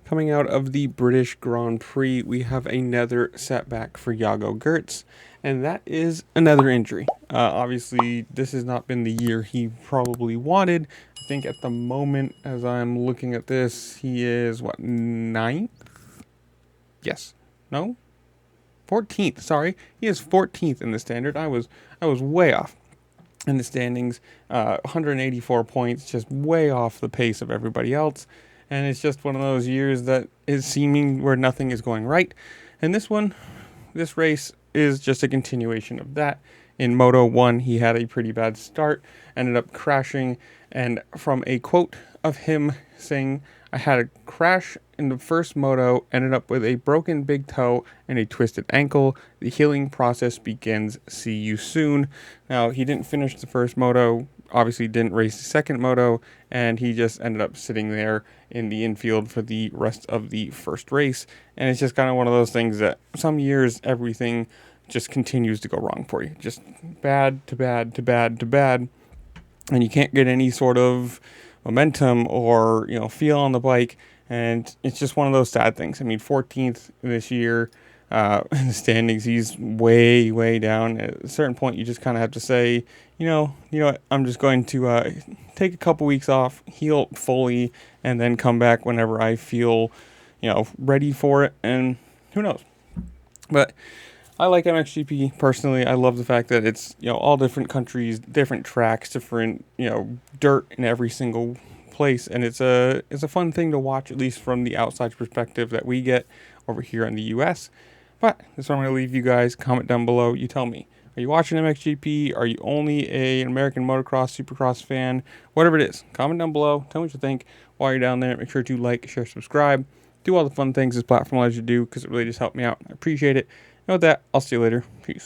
Coming out of the British Grand Prix, we have another setback for Jago Geerts, and that is another injury. Obviously, this has not been the year he probably wanted. I think at the moment, as I'm looking at this, he is, what, ninth? Yes. No? 14th, sorry. He is 14th in the standard. I was way off in the standings. 184 points, just way off the pace of everybody else. And it's just one of those years that is seeming where nothing is going right. And this race is just a continuation of that. In Moto 1, he had a pretty bad start, ended up crashing, and from a quote of him saying, "I had a crash in the first moto, ended up with a broken big toe and a twisted ankle. The healing process begins. See you soon." Now, he didn't finish the first moto, obviously didn't race the second moto, and he just ended up sitting there in the infield for the rest of the first race. And it's just kind of one of those things that some years everything just continues to go wrong for you. Just bad to bad to bad to bad. And you can't get any sort of momentum or, feel on the bike. And it's just one of those sad things. I mean, 14th this year in the standings, he's way, way down. At a certain point, you just kind of have to say, what, I'm just going to take a couple weeks off, heal fully, and then come back whenever I feel, ready for it. And who knows? But I like MXGP personally. I love the fact that it's, all different countries, different tracks, different, dirt in every single place, and it's a fun thing to watch, at least from the outside perspective that we get over here in the US. But that's what I'm going to leave you guys. Comment down below. You tell me. Are you watching MXGP? Are you only an American motocross, supercross fan? Whatever it is, comment down below. Tell me what you think. While you're down there, make sure to like, share, subscribe. Do all the fun things this platform allows you to do, because it really just helped me out. I appreciate it. And with that, I'll see you later. Peace.